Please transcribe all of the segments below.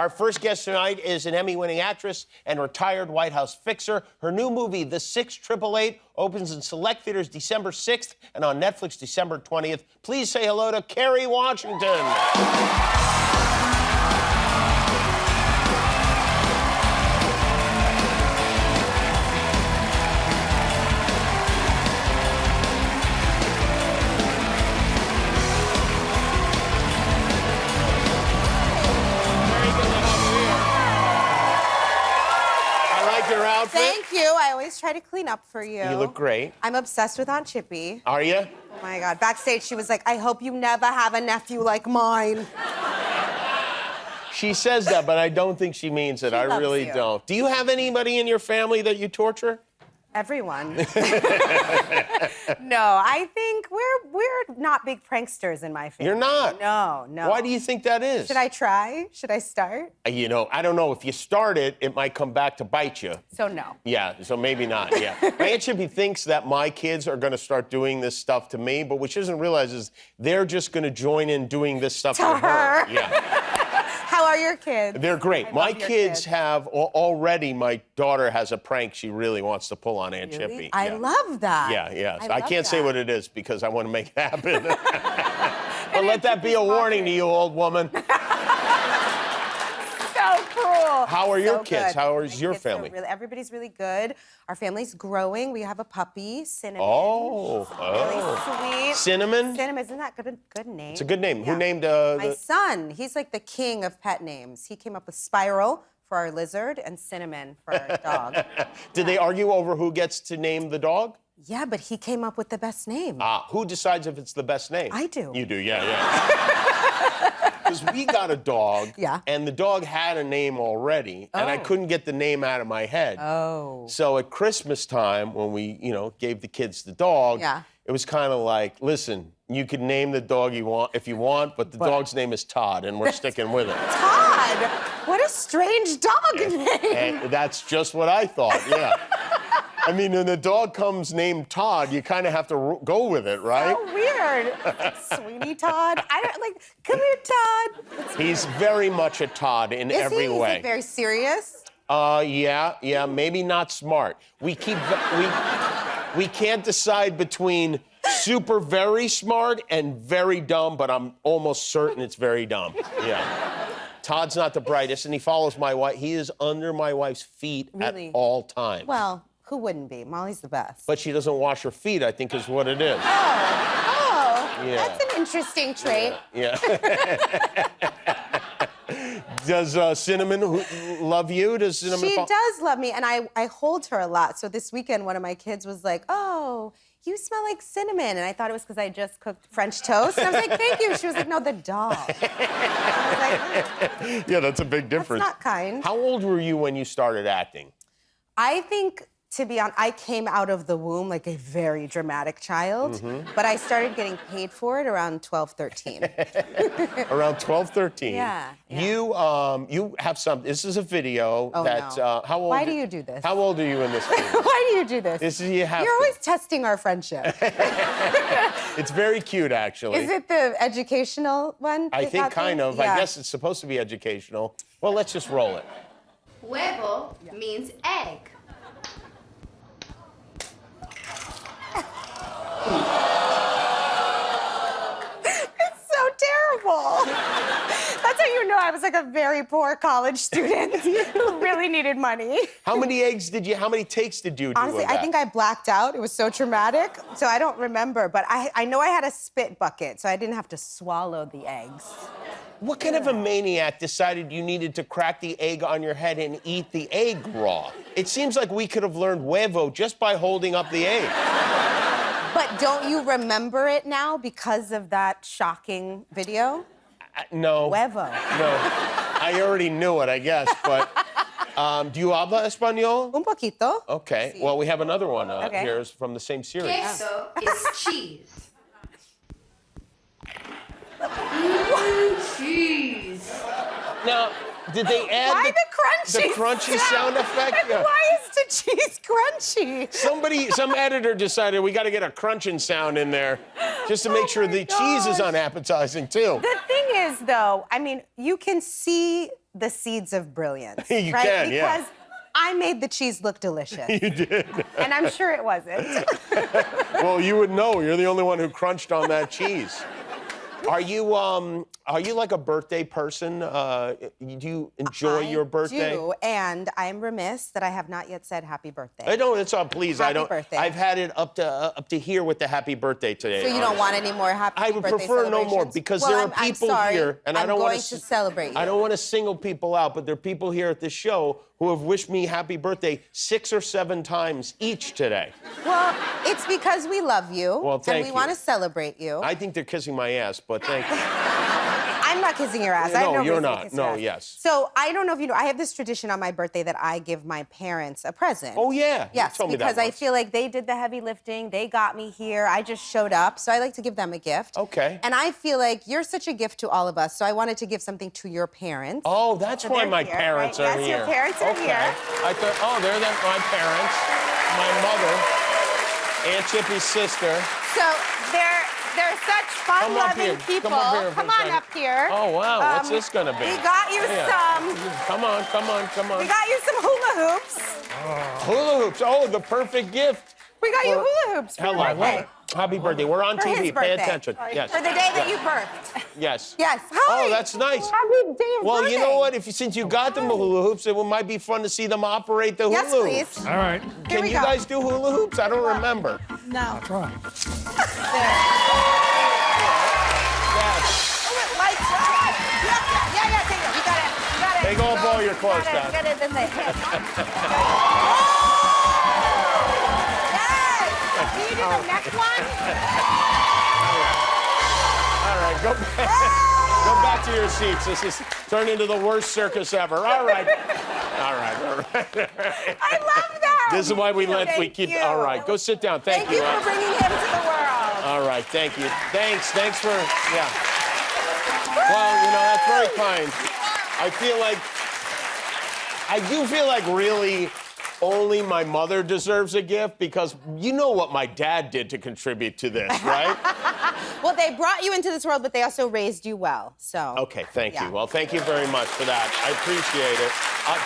Our first guest tonight is an Emmy-winning actress and retired White House fixer. Her new movie, The 6888, opens in select theaters December 6th and on Netflix December 20th. Please say hello to Kerry Washington. Your outfit. Thank you. I always try to clean up for you. You look great. I'm obsessed with Aunt Chippy. Are you? Oh my God. Backstage, she was like, I hope you never have a nephew like mine. She says that, but I don't think she means it. She I loves really you. don't. Do you have anybody in your family that you torture? Everyone. No, I think we're not big pranksters in my family. You're not? No. Why do you think that is? Should I try? Should I start? You know, I don't know. If you start it, it might come back to bite you. So no. Yeah, so maybe not, yeah. My Aunt Chippy thinks that my kids are going to start doing this stuff to me, but what she doesn't realize is they're just going to join in doing this stuff to her. Yeah. How are your kids? They're great. I My love your kids have, already my daughter has a prank she really wants to pull on Aunt Really? Chippy. I Yeah. love that. Yeah. I I love can't say that. what it is because I want to make it happen. But let that be a warning to you, old woman. So cool. How are your So kids? good. How is My your kids are family? Everybody's really good. Our family's growing. We have a puppy, Cinnamon. Oh. Really sweet. Cinnamon? Cinnamon, isn't that a good name? It's a good name. Yeah. Who named My son. He's like the king of pet names. He came up with Spiral for our lizard and Cinnamon for our dog. Did they argue over who gets to name the dog? Yeah, but he came up with the best name. Who decides if it's the best name? I do. You do, yeah. Because we got a dog, Yeah. and the dog had a name already, and I Oh. couldn't get the name out of my head. Oh. So at Christmas time, when we, gave the kids the dog, Yeah. it was kind of like, listen, you can name the dog you want if you want, but the dog's name is Todd, and we're sticking with it. Todd! What a strange dog name. And that's just what I thought, yeah. I mean, when the dog comes named Todd, you kind of have to go with it, right? So weird. Sweeney Todd. I don't like. Come here, Todd. He's very much a Todd in every way. Is he very serious? Yeah, maybe not smart. We can't decide between super very smart and very dumb, but I'm almost certain it's very dumb. Yeah. Todd's not the brightest, and he follows my wife. He is under my wife's feet Really? at all times. Well, who wouldn't be? Molly's the best. But she doesn't wash her feet, I think is what it is. Oh, Yeah. that's an interesting trait. Yeah. Does Cinnamon love you? Does Cinnamon? She does love me, and I hold her a lot. So this weekend, one of my kids was like, "Oh, you smell like cinnamon," and I thought it was because I just cooked French toast. And I was like, "Thank you." She was like, "No, the dog." I was like, Yeah, that's a big difference. not kind. How old were you when you started acting? I think, to be honest, I came out of the womb like a very dramatic child, Mm-hmm. but I started getting paid for it around 12, 13. Around 12, 13. Yeah. You have some. This is a video Oh, that. no. How old? Why do you do this? How old are you in this video? Why do you do this? This is you have. You're to. always testing our friendship. It's very cute, actually. Is it the educational one? I think kind of. Yeah. I guess it's supposed to be educational. Well, let's just roll it. Huevo means egg. It's so terrible. That's how you know I was like a very poor college student who really needed money. How many takes did you do? Honestly, of I that? think I blacked out. It was so traumatic, so I don't remember. But I know I had a spit bucket, so I didn't have to swallow the eggs. What kind of a maniac decided you needed to crack the egg on your head and eat the egg raw? It seems like we could have learned huevo just by holding up the egg. But don't you remember it now because of that shocking video? No. Huevo. No. I already knew it, I guess, but do you habla español? Un poquito. Okay. Sí. Well, we have another one Okay. here from the same series. Queso is cheese. Cheese. Now, did they add Why the crunchy sound effect? Yeah. Why is the cheese crunchy? Some editor decided we got to get a crunching sound in there just to make sure the cheese is gosh. unappetizing, too. The thing is, though, I mean, you can see the seeds of brilliance, You right? can, yeah. Because I made the cheese look delicious. You did. And I'm sure it wasn't. Well, you would know. You're the only one who crunched on that cheese. Are you like a birthday person? Do you enjoy your birthday? I do, and I'm remiss that I have not yet said happy birthday. I don't. It's please. Happy I don't. birthday. I've had it up to here with the happy birthday today. So you don't want any more happy I would birthday prefer no more celebrations? because Well, there are I'm people sorry. here, and I don't I'm want going to celebrate you. I don't want to single people out, but there are people here at this show who have wished me happy birthday 6 or 7 times each today. Well, it's because we love you. Well, thank and we you. want to celebrate you. I think they're kissing my ass, but thank you. I'm not kissing your ass. I have No, no you're reason to not. kiss your No, ass. yes. So I don't know if you know, I have this tradition on my birthday that I give my parents a present. Oh, yeah. You Yes, told me that because I once. feel like they did the heavy lifting. They got me here. I just showed up. So I like to give them a gift. Okay. And I feel like you're such a gift to all of us. So I wanted to give something to your parents. Oh, that's So why they're my here, parents right? are Yes, here. your parents are okay. here. I thought, oh, they're my parents, my mother, Aunt Chippy's sister. So they're such fun-loving people. Come up here for Come a on second. up here. Oh, wow. What's this gonna be? We got you Yeah. some. Come on. We got you some hula hoops. Hula hoops. Oh, the perfect gift. We got you hula hoops for your Hello. birthday. Happy birthday. We're on For TV. his Pay birthday. attention. Yes. For the day that you birthed. Yes. Yes. Hi. Oh, that's nice. Happy day of Well, birthday. you know what? Since you got them hula hoops, it might be fun to see them operate the Yes, hula please. hoops. All right. Here Can we you go. guys do hula hoops? I don't remember. No. Try. There. Yes. Oh, it lights up. Yeah, take it. You got it. Take off all your clothes, You Dad. got it in the head. Yes. Can you do the next one? All right, go back. Go back to your seats. This is turned into the worst circus ever. All right. All right. I love that. This is why we Thank keep. you. All right, go sit down. Thank Thank you for bringing him to the world. All right, thank you. Thanks for, yeah. Well, you know, that's very kind. I do feel like really only my mother deserves a gift because you know what my dad did to contribute to this, right? Well, they brought you into this world, but they also raised you well, so. Okay, thank Yeah. you. Well, thank you very much for that. I appreciate it.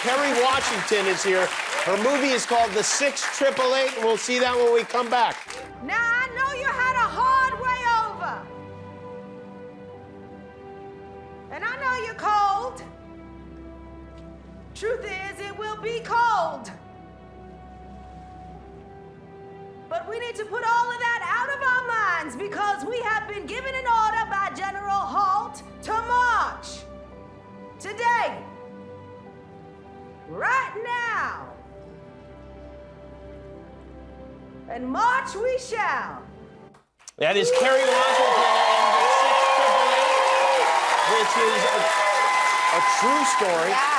Kerry Washington is here. Her movie is called The 688, and we'll see that when we come back. Now, I know you had a hard way over. And I know you're cold. Truth is, it will be cold. But we need to put all of that out of our minds because we have been given an order by General Halt to march. Today. Right now. And march we shall. That is Kerry Washington and the 688, which is a true story. Yeah.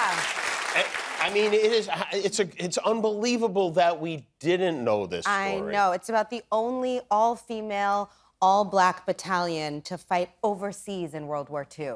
I mean, it's unbelievable that we didn't know this story. I know. It's about the only all-female, all-black battalion to fight overseas in World War II.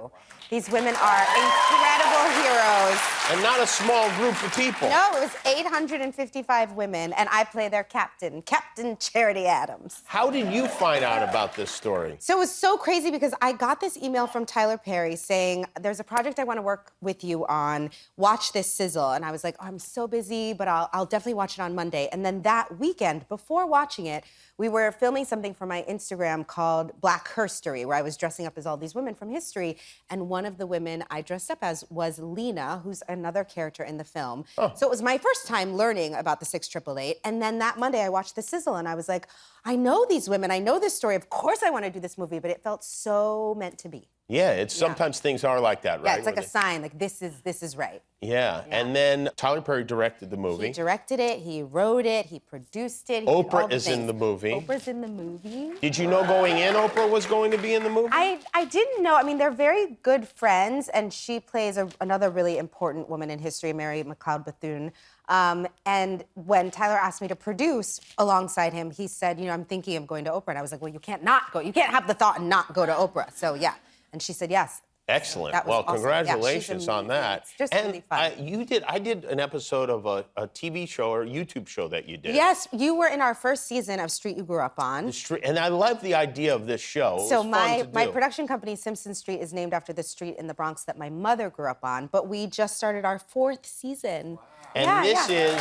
These women are incredible heroes. And not a small group of people. No, it was 855 women, and I play their captain, Captain Charity Adams. How did you find out about this story? So it was so crazy because I got this email from Tyler Perry saying, there's a project I want to work with you on. Watch this sizzle. And I was like, oh, I'm so busy, but I'll definitely watch it on Monday. And then that weekend, before watching it, we were filming something for my Instagram called Black Herstory, where I was dressing up as all these women from history. And one of the women I dressed up as was Lena, who's another character in the film. Oh. So it was my first time learning about the 688. And then that Monday, I watched The Sizzle, and I was like, I know these women. I know this story. Of course I want to do this movie, but it felt so meant to be. Yeah, it's sometimes things are like that, right? Yeah, it's like a sign, like this is right. Yeah, and then Tyler Perry directed the movie. He directed it, he wrote it, he produced it. He did all Oprah the is in things. the movie. Oprah's in the movie. Did you know going in Oprah was going to be in the movie? I didn't know. I mean, they're very good friends, and she plays another really important woman in history, Mary McLeod Bethune. And when Tyler asked me to produce alongside him, he said, you know, I'm thinking of going to Oprah. And I was like, well, you can't not go. You can't have the thought and not go to Oprah. So, yeah. And she said yes. Excellent. That was Well, awesome. congratulations Yeah, on that. she's amazing. It's just really fun. I did an episode of a TV show or a YouTube show that you did. Yes, you were in our first season of Street You Grew Up On. And I love the idea of this show. It So was fun to my do. production company, Simpson Street, is named after the street in the Bronx that my mother grew up on. But we just started our 4th season. And this is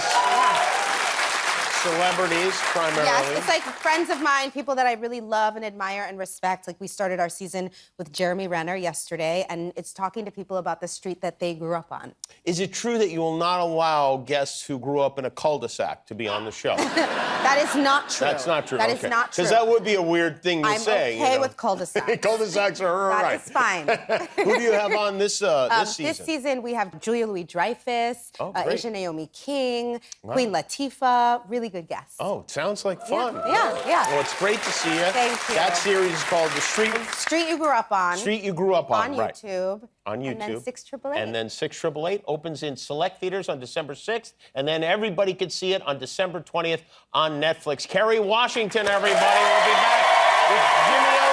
celebrities primarily. Yes, it's like friends of mine, people that I really love and admire and respect. Like we started our season with Jeremy Renner yesterday, and it's talking to people about the street that they grew up on. Is it true that you will not allow guests who grew up in a cul-de-sac to be on the show? That is not true. That's not true. That is not true. Because that would be a weird thing to I'm say. okay with cul-de-sacs. Cul-de-sacs are all right. That is fine. Who do you have on this season? This season, we have Julia Louis-Dreyfus, great. Asia Naomi King, Queen Latifah, really good guests. Oh, sounds like fun. Yeah. Well, it's great to see you. Thank you. That series is called The Street You Grew Up On. Street You Grew Up On, On right. YouTube. On YouTube. And then 6888. And then 6888 opens in select theaters on December 6th, and then everybody can see it on December 20th on Netflix. Kerry Washington, everybody. We'll be back with Jimmy